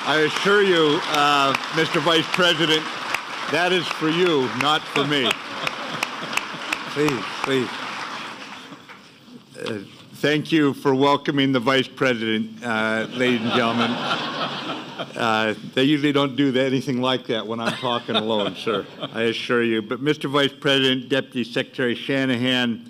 I assure you, Mr. Vice President, that is for you, not for me. Please. Thank you for welcoming the Vice President, ladies and gentlemen. They usually don't do anything like that when I'm talking alone, sir, I assure you. But Mr. Vice President, Deputy Secretary Shanahan,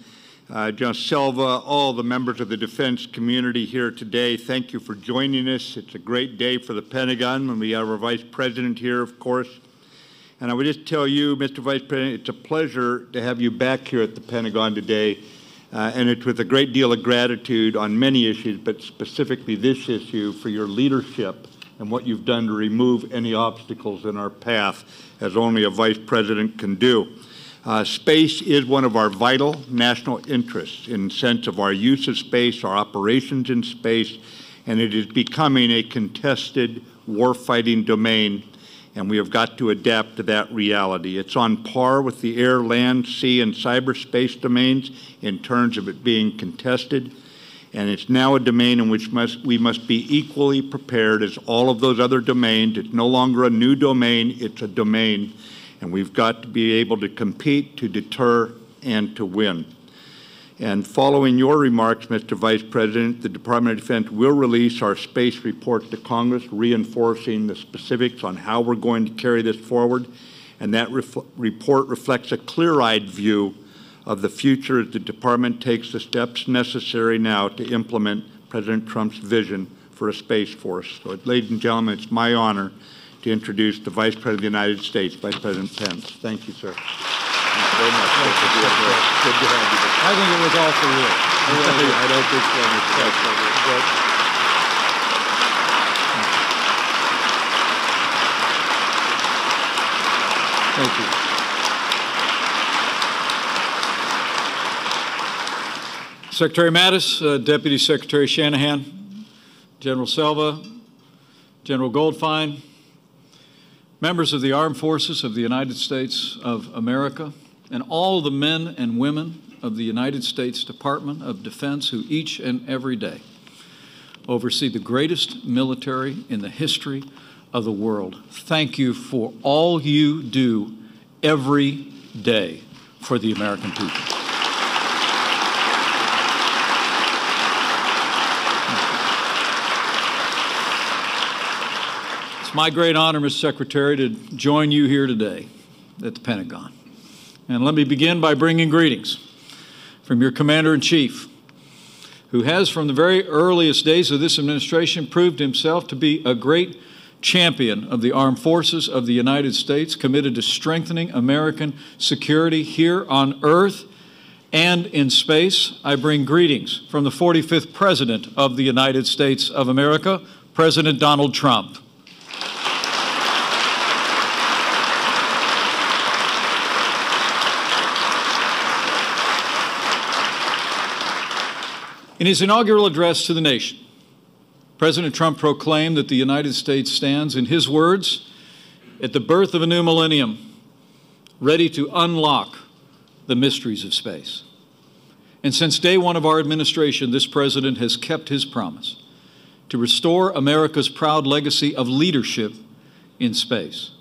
General Silva, all the members of the defense community here today, thank you for joining us. It's a great day for the Pentagon, and we have our Vice President here, of course. And I would just tell you, Mr. Vice President, it's a pleasure to have you back here at the Pentagon today, and it's with a great deal of gratitude on many issues, but specifically this issue for your leadership and what you've done to remove any obstacles in our path, as only a Vice President can do. Space is one of our vital national interests in the sense of our use of space, our operations in space, and it is becoming a contested warfighting domain, and we have got to adapt to that reality. It's on par with the air, land, sea, and cyberspace domains in terms of it being contested, and it's now a domain in which we must be equally prepared as all of those other domains. It's no longer a new domain, it's a domain. And we've got to be able to compete, to deter, and to win. And following your remarks, Mr. Vice President, the Department of Defense will release our space report to Congress, reinforcing the specifics on how we're going to carry this forward. And that report reflects a clear-eyed view of the future as the Department takes the steps necessary now to implement President Trump's vision for a space force. So, ladies and gentlemen, it's my honor to introduce the Vice President of the United States, Vice President Pence. Thank you, sir. Thank you very much. Good to have you. I think it was all for you. I don't think so, Mr. Vice President. Thank you. Secretary Mattis, Deputy Secretary Shanahan, General Silva, General Goldfein, members of the Armed Forces of the United States of America, and all the men and women of the United States Department of Defense who each and every day oversee the greatest military in the history of the world. Thank you for all you do every day for the American people. It's my great honor, Mr. Secretary, to join you here today at the Pentagon. And let me begin by bringing greetings from your Commander-in-Chief, who has, from the very earliest days of this administration, proved himself to be a great champion of the armed forces of the United States, committed to strengthening American security here on Earth and in space. I bring greetings from the 45th President of the United States of America, President Donald Trump. In his inaugural address to the nation, President Trump proclaimed that the United States stands, in his words, at the birth of a new millennium, ready to unlock the mysteries of space. And since day one of our administration, this president has kept his promise to restore America's proud legacy of leadership in space,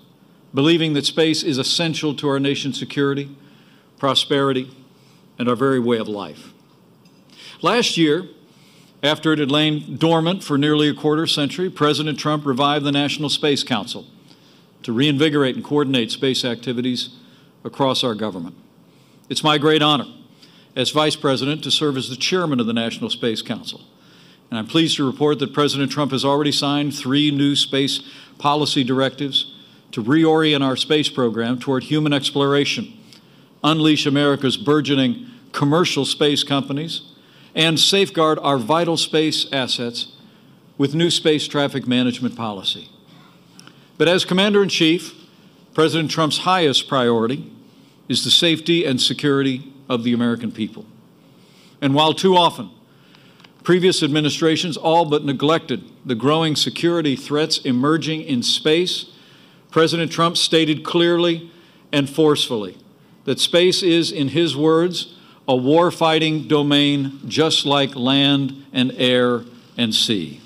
believing that space is essential to our nation's security, prosperity, and our very way of life. Last year, after it had lain dormant for nearly a quarter century, President Trump revived the National Space Council to reinvigorate and coordinate space activities across our government. It's my great honor as Vice President to serve as the Chairman of the National Space Council. And I'm pleased to report that President Trump has already signed 3 new space policy directives to reorient our space program toward human exploration, unleash America's burgeoning commercial space companies, and safeguard our vital space assets with new space traffic management policy. But as Commander-in-Chief, President Trump's highest priority is the safety and security of the American people. And while too often previous administrations all but neglected the growing security threats emerging in space, President Trump stated clearly and forcefully that space is, in his words, a warfighting domain just like land and air and sea.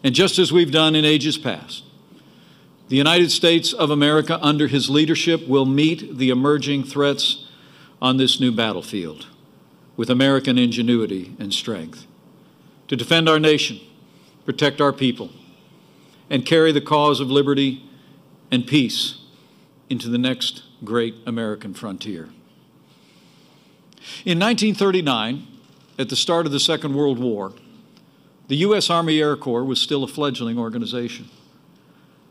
And just as we've done in ages past, the United States of America, under his leadership, will meet the emerging threats on this new battlefield with American ingenuity and strength to defend our nation, protect our people, and carry the cause of liberty and peace into the next great American frontier. In 1939, at the start of the Second World War, the U.S. Army Air Corps was still a fledgling organization.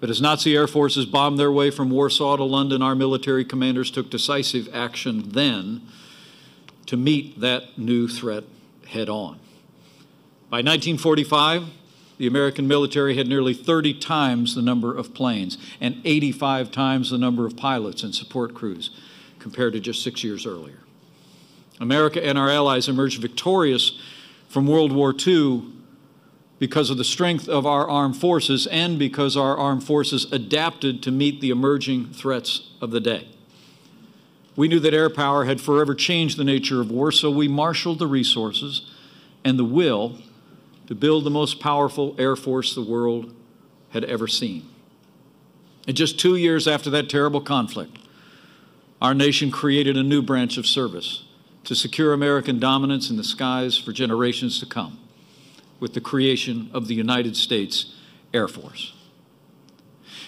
But as Nazi air forces bombed their way from Warsaw to London, our military commanders took decisive action then to meet that new threat head on. By 1945, the American military had nearly 30 times the number of planes and 85 times the number of pilots and support crews compared to just 6 years earlier. America and our allies emerged victorious from World War II because of the strength of our armed forces and because our armed forces adapted to meet the emerging threats of the day. We knew that air power had forever changed the nature of war, so we marshaled the resources and the will to build the most powerful air force the world had ever seen. And just 2 years after that terrible conflict, our nation created a new branch of service to secure American dominance in the skies for generations to come, with the creation of the United States Air Force.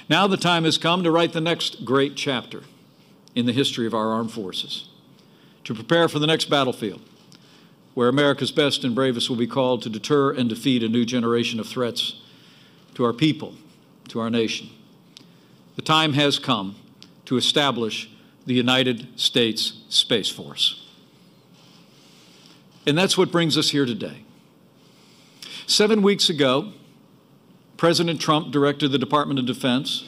Now the time has come to write the next great chapter in the history of our armed forces, to prepare for the next battlefield, where America's best and bravest will be called to deter and defeat a new generation of threats to our people, to our nation. The time has come to establish the United States Space Force. And that's what brings us here today. 7 weeks ago, President Trump directed the Department of Defense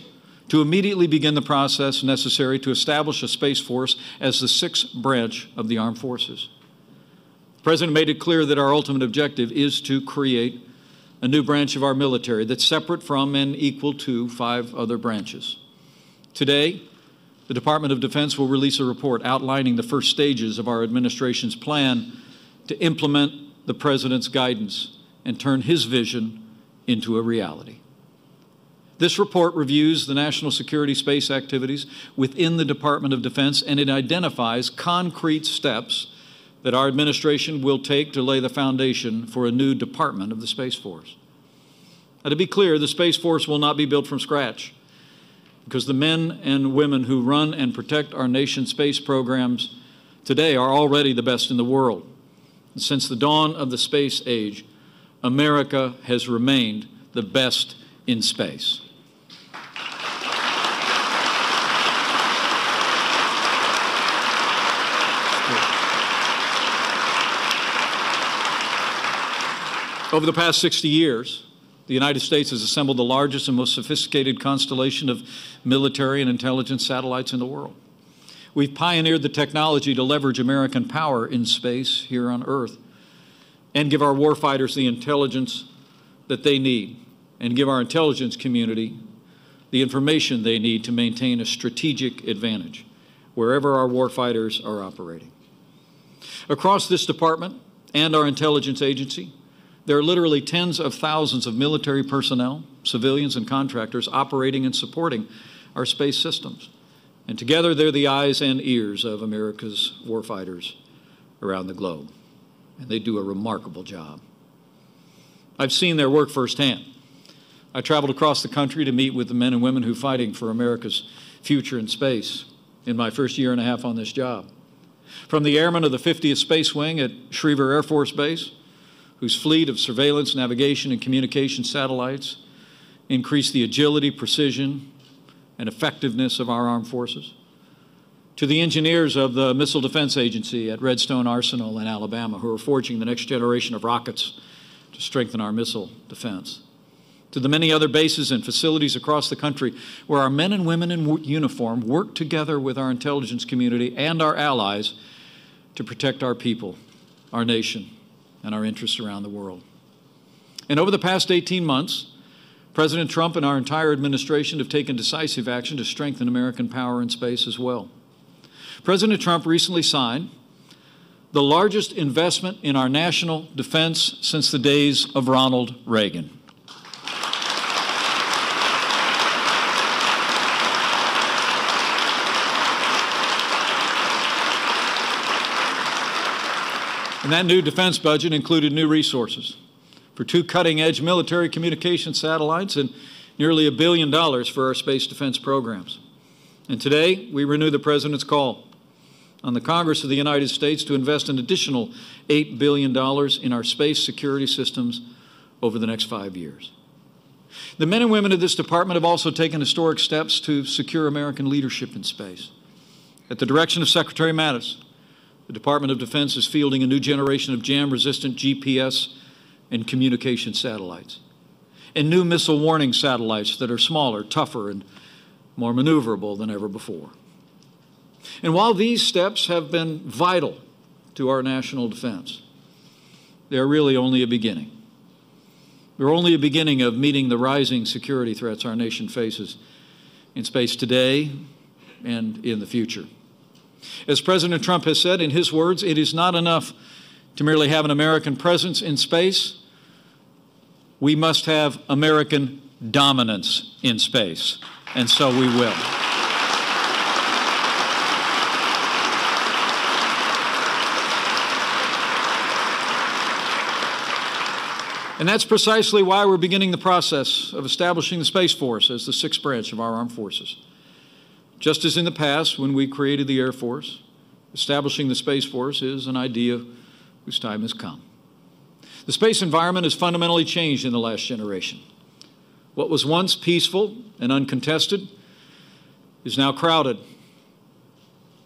to immediately begin the process necessary to establish a Space Force as the sixth branch of the armed forces. The President made it clear that our ultimate objective is to create a new branch of our military that's separate from and equal to 5 other branches. Today, the Department of Defense will release a report outlining the first stages of our administration's plan to implement the President's guidance and turn his vision into a reality. This report reviews the national security space activities within the Department of Defense, and it identifies concrete steps that our administration will take to lay the foundation for a new department of the Space Force. Now, to be clear, the Space Force will not be built from scratch, because the men and women who run and protect our nation's space programs today are already the best in the world. And since the dawn of the space age, America has remained the best in space. Over the past 60 years, the United States has assembled the largest and most sophisticated constellation of military and intelligence satellites in the world. We've pioneered the technology to leverage American power in space here on Earth and give our warfighters the intelligence that they need and give our intelligence community the information they need to maintain a strategic advantage wherever our warfighters are operating. Across this department and our intelligence agency, there are literally tens of thousands of military personnel, civilians, and contractors operating and supporting our space systems. And together, they're the eyes and ears of America's warfighters around the globe. And they do a remarkable job. I've seen their work firsthand. I traveled across the country to meet with the men and women who are fighting for America's future in space in my first year and a half on this job. From the airmen of the 50th Space Wing at Schriever Air Force Base, whose fleet of surveillance, navigation, and communication satellites increase the agility, precision, and effectiveness of our armed forces, to the engineers of the Missile Defense Agency at Redstone Arsenal in Alabama, who are forging the next generation of rockets to strengthen our missile defense, to the many other bases and facilities across the country where our men and women in uniform work together with our intelligence community and our allies to protect our people, our nation, and our interests around the world. And over the past 18 months, President Trump and our entire administration have taken decisive action to strengthen American power in space as well. President Trump recently signed the largest investment in our national defense since the days of Ronald Reagan. And that new defense budget included new resources for 2 cutting-edge military communication satellites and nearly $1 billion for our space defense programs. And today, we renew the President's call on the Congress of the United States to invest an additional $8 billion in our space security systems over the next 5 years. The men and women of this department have also taken historic steps to secure American leadership in space. At the direction of Secretary Mattis, the Department of Defense is fielding a new generation of jam-resistant GPS and communication satellites, and new missile warning satellites that are smaller, tougher, and more maneuverable than ever before. And while these steps have been vital to our national defense, they are really only a beginning. They're only a beginning of meeting the rising security threats our nation faces in space today and in the future. As President Trump has said, in his words, it is not enough to merely have an American presence in space. We must have American dominance in space, and so we will. And that's precisely why we're beginning the process of establishing the Space Force as the 6th branch of our armed forces. Just as in the past, when we created the Air Force, establishing the Space Force is an idea whose time has come. The space environment has fundamentally changed in the last generation. What was once peaceful and uncontested is now crowded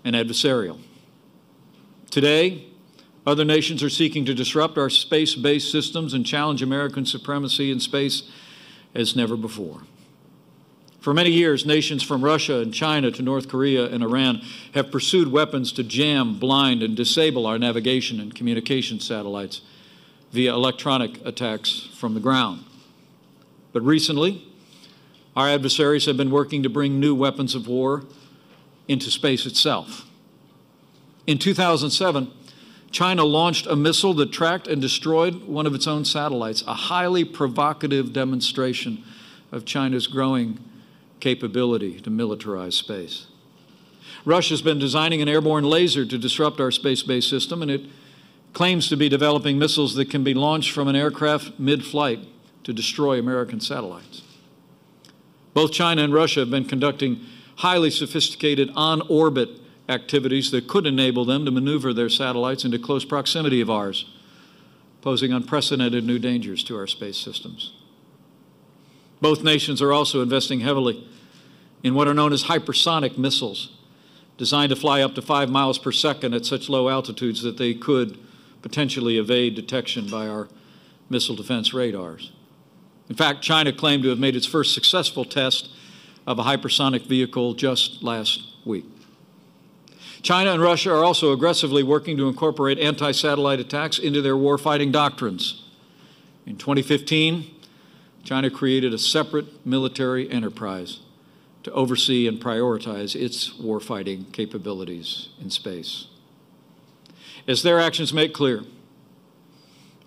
and adversarial. Today, other nations are seeking to disrupt our space-based systems and challenge American supremacy in space as never before. For many years, nations from Russia and China to North Korea and Iran have pursued weapons to jam, blind, and disable our navigation and communication satellites via electronic attacks from the ground. But recently, our adversaries have been working to bring new weapons of war into space itself. In 2007, China launched a missile that tracked and destroyed one of its own satellites, a highly provocative demonstration of China's growing capability to militarize space. Russia's been designing an airborne laser to disrupt our space-based system, and it claims to be developing missiles that can be launched from an aircraft mid-flight to destroy American satellites. Both China and Russia have been conducting highly sophisticated on-orbit activities that could enable them to maneuver their satellites into close proximity of ours, posing unprecedented new dangers to our space systems. Both nations are also investing heavily in what are known as hypersonic missiles, designed to fly up to 5 miles per second at such low altitudes that they could potentially evade detection by our missile defense radars. In fact, China claimed to have made its first successful test of a hypersonic vehicle just last week. China and Russia are also aggressively working to incorporate anti-satellite attacks into their warfighting doctrines. In 2015, China created a separate military enterprise to oversee and prioritize its warfighting capabilities in space. As their actions make clear,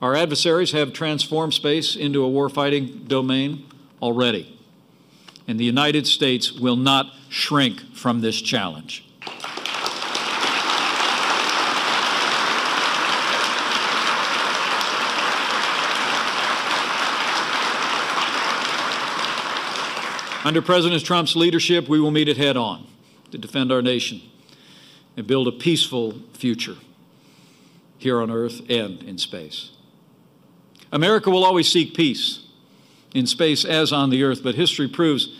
our adversaries have transformed space into a warfighting domain already, and the United States will not shrink from this challenge. Under President Trump's leadership, we will meet it head on to defend our nation and build a peaceful future here on Earth and in space. America will always seek peace in space as on the Earth, but history proves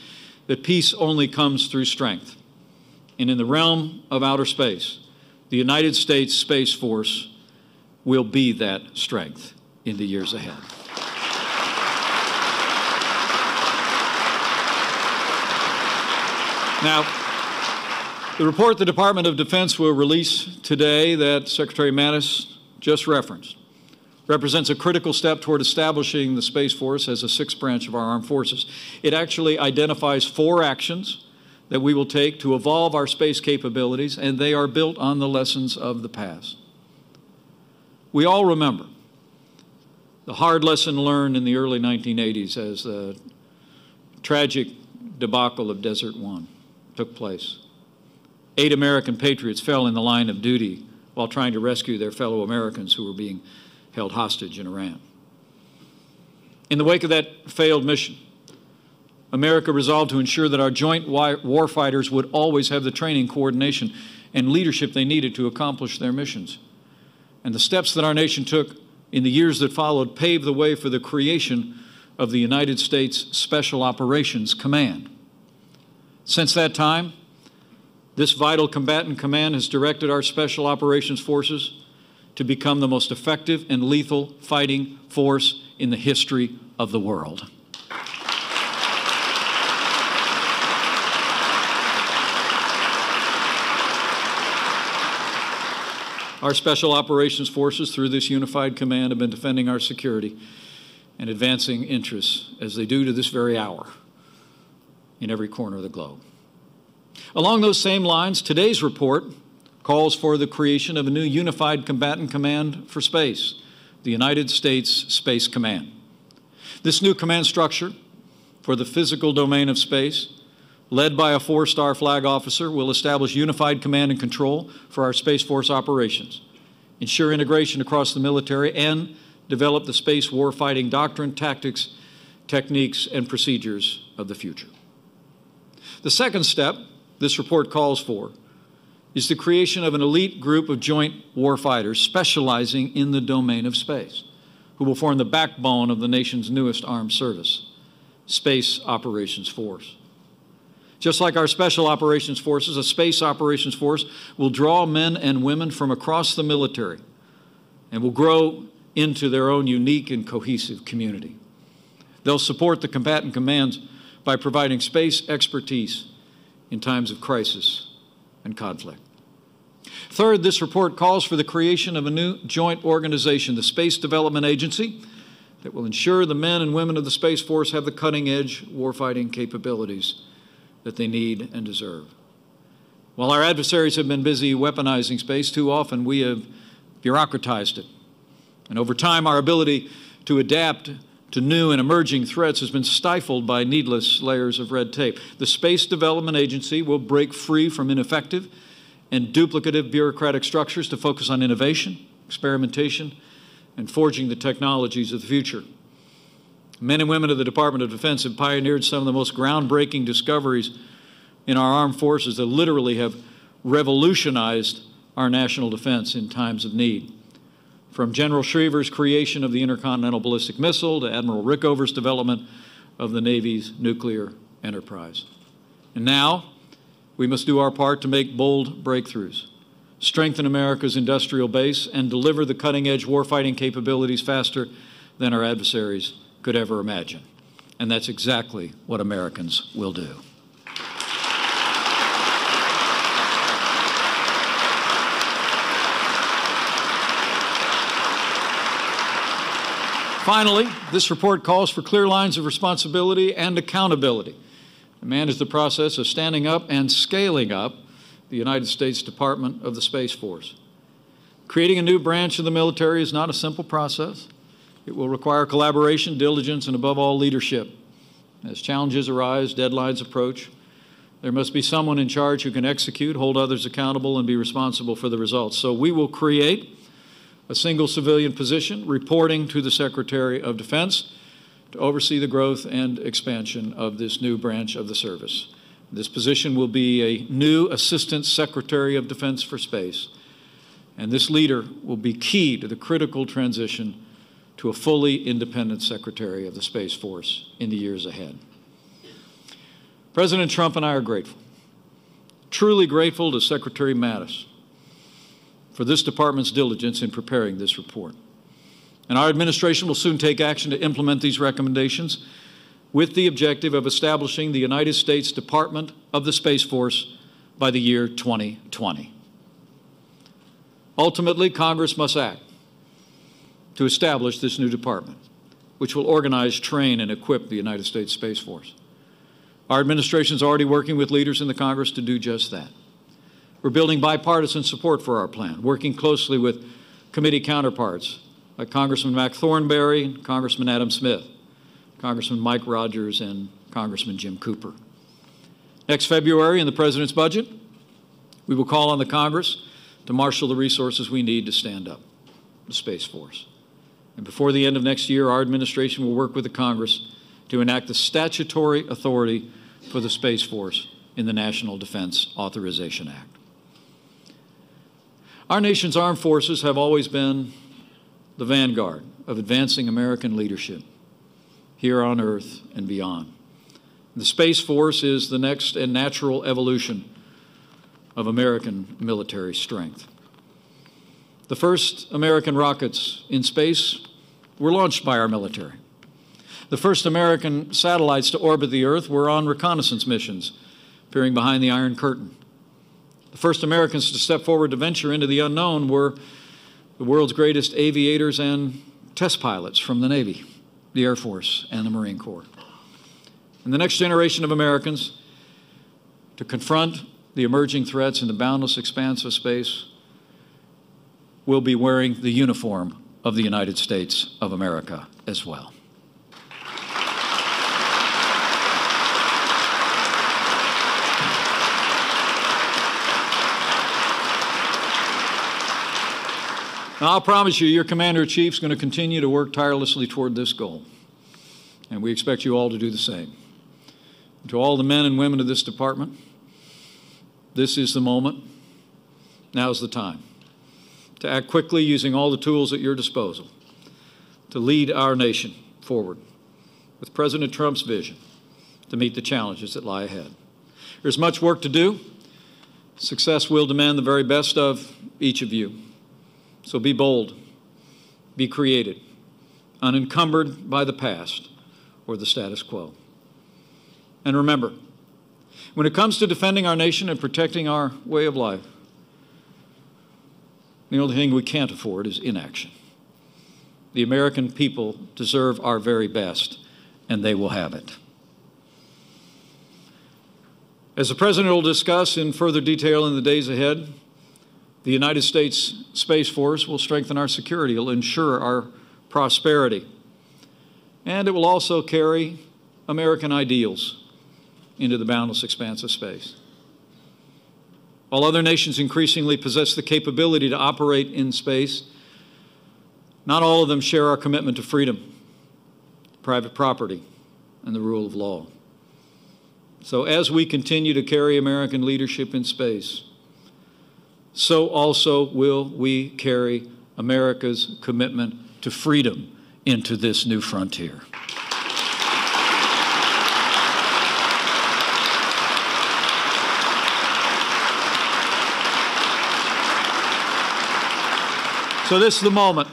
that peace only comes through strength. And in the realm of outer space, the United States Space Force will be that strength in the years ahead. Now, the report the Department of Defense will release today that Secretary Mattis just referenced represents a critical step toward establishing the Space Force as a 6th branch of our armed forces. It actually identifies 4 actions that we will take to evolve our space capabilities, and they are built on the lessons of the past. We all remember the hard lesson learned in the early 1980s as the tragic debacle of Desert One took place. 8 American patriots fell in the line of duty while trying to rescue their fellow Americans who were being held hostage in Iran. In the wake of that failed mission, America resolved to ensure that our joint warfighters would always have the training, coordination, and leadership they needed to accomplish their missions. And the steps that our nation took in the years that followed paved the way for the creation of the United States Special Operations Command. Since that time, this vital combatant command has directed our Special Operations Forces to become the most effective and lethal fighting force in the history of the world. Our Special Operations Forces, through this unified command, have been defending our security and advancing interests, as they do to this very hour, in every corner of the globe. Along those same lines, today's report calls for the creation of a new unified combatant command for space, the United States Space Command. This new command structure for the physical domain of space, led by a 4-star flag officer, will establish unified command and control for our Space Force operations, ensure integration across the military, and develop the space warfighting doctrine, tactics, techniques, and procedures of the future. The second step this report calls for is the creation of an elite group of joint warfighters specializing in the domain of space, who will form the backbone of the nation's newest armed service, Space Operations Force. Just like our Special Operations Forces, a Space Operations Force will draw men and women from across the military and will grow into their own unique and cohesive community. They'll support the combatant commands by providing space expertise in times of crisis and conflict. Third, this report calls for the creation of a new joint organization, the Space Development Agency, that will ensure the men and women of the Space Force have the cutting-edge warfighting capabilities that they need and deserve. While our adversaries have been busy weaponizing space, too often we have bureaucratized it. And over time, our ability to adapt to new and emerging threats has been stifled by needless layers of red tape. The Space Development Agency will break free from ineffective and duplicative bureaucratic structures to focus on innovation, experimentation, and forging the technologies of the future. Men and women of the Department of Defense have pioneered some of the most groundbreaking discoveries in our armed forces that literally have revolutionized our national defense in times of need. From General Schriever's creation of the intercontinental ballistic missile to Admiral Rickover's development of the Navy's nuclear enterprise. And now, we must do our part to make bold breakthroughs, strengthen America's industrial base, and deliver the cutting-edge warfighting capabilities faster than our adversaries could ever imagine. And that's exactly what Americans will do. Finally, this report calls for clear lines of responsibility and accountability. Command is the process of standing up and scaling up the United States Department of the Space Force. Creating a new branch of the military is not a simple process. It will require collaboration, diligence, and above all, leadership. As challenges arise, deadlines approach, there must be someone in charge who can execute, hold others accountable, and be responsible for the results. So we will create a single civilian position reporting to the Secretary of Defense to oversee the growth and expansion of this new branch of the service. This position will be a new Assistant Secretary of Defense for Space, and this leader will be key to the critical transition to a fully independent Secretary of the Space Force in the years ahead. President Trump and I are grateful, truly grateful to Secretary Mattis for this department's diligence in preparing this report. And our administration will soon take action to implement these recommendations with the objective of establishing the United States Department of the Space Force by the year 2020. Ultimately, Congress must act to establish this new department, which will organize, train, and equip the United States Space Force. Our administration is already working with leaders in the Congress to do just that. We're building bipartisan support for our plan, working closely with committee counterparts like Congressman Mac Thornberry, Congressman Adam Smith, Congressman Mike Rogers, and Congressman Jim Cooper. Next February, in the President's budget, we will call on the Congress to marshal the resources we need to stand up the Space Force. And before the end of next year, our administration will work with the Congress to enact the statutory authority for the Space Force in the National Defense Authorization Act. Our nation's armed forces have always been the vanguard of advancing American leadership here on Earth and beyond. The Space Force is the next and natural evolution of American military strength. The first American rockets in space were launched by our military. The first American satellites to orbit the Earth were on reconnaissance missions, peering behind the Iron Curtain. The first Americans to step forward to venture into the unknown were the world's greatest aviators and test pilots from the Navy, the Air Force, and the Marine Corps. And the next generation of Americans to confront the emerging threats in the boundless expanse of space will be wearing the uniform of the United States of America as well. Now, I'll promise you, your Commander-in-Chief is going to continue to work tirelessly toward this goal, and we expect you all to do the same. And to all the men and women of this department, this is the moment, now's the time, to act quickly using all the tools at your disposal to lead our nation forward with President Trump's vision to meet the challenges that lie ahead. There's much work to do. Success will demand the very best of each of you. So be bold, be creative, unencumbered by the past or the status quo. And remember, when it comes to defending our nation and protecting our way of life, the only thing we can't afford is inaction. The American people deserve our very best, and they will have it. As the President will discuss in further detail in the days ahead, the United States Space Force will strengthen our security, it will ensure our prosperity, and it will also carry American ideals into the boundless expanse of space. While other nations increasingly possess the capability to operate in space, not all of them share our commitment to freedom, private property, and the rule of law. So as we continue to carry American leadership in space, so also will we carry America's commitment to freedom into this new frontier. So this is the moment.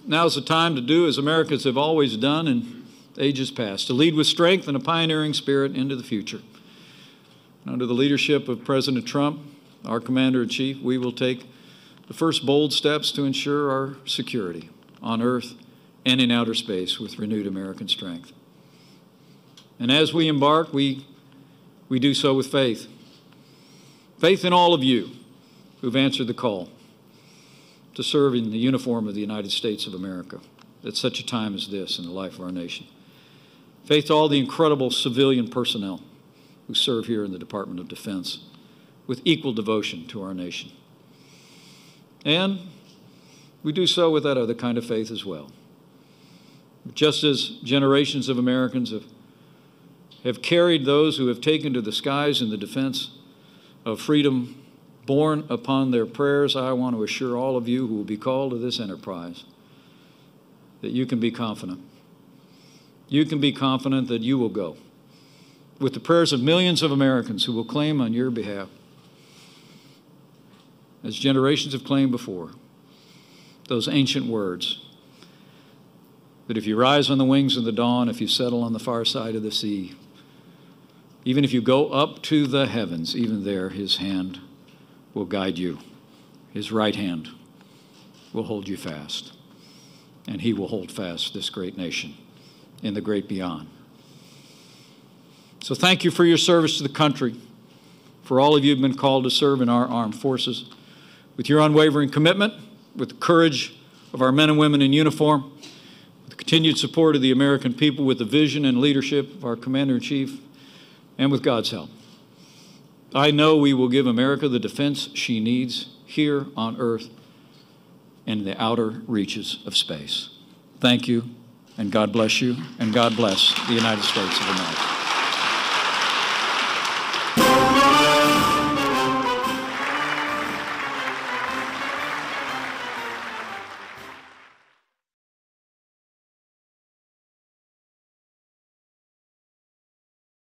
Now's the time to do as Americans have always done in ages past, to lead with strength and a pioneering spirit into the future. And under the leadership of President Trump, our Commander-in-Chief, we will take the first bold steps to ensure our security on Earth and in outer space with renewed American strength. And as we embark, we do so with faith. Faith in all of you who've answered the call to serve in the uniform of the United States of America at such a time as this in the life of our nation. Faith to all the incredible civilian personnel who serve here in the Department of Defense with equal devotion to our nation. And we do so with that other kind of faith as well. Just as generations of Americans have carried those who have taken to the skies in the defense of freedom borne upon their prayers, I want to assure all of you who will be called to this enterprise that you can be confident. You can be confident that you will go with the prayers of millions of Americans who will claim on your behalf, as generations have claimed before, those ancient words that if you rise on the wings of the dawn, if you settle on the far side of the sea, even if you go up to the heavens, even there his hand will guide you. His right hand will hold you fast, and he will hold fast this great nation in the great beyond. So thank you for your service to the country, for all of you who have been called to serve in our armed forces. With your unwavering commitment, with the courage of our men and women in uniform, with the continued support of the American people, with the vision and leadership of our Commander-in-Chief, and with God's help, I know we will give America the defense she needs here on Earth and in the outer reaches of space. Thank you, and God bless you, and God bless the United States of America.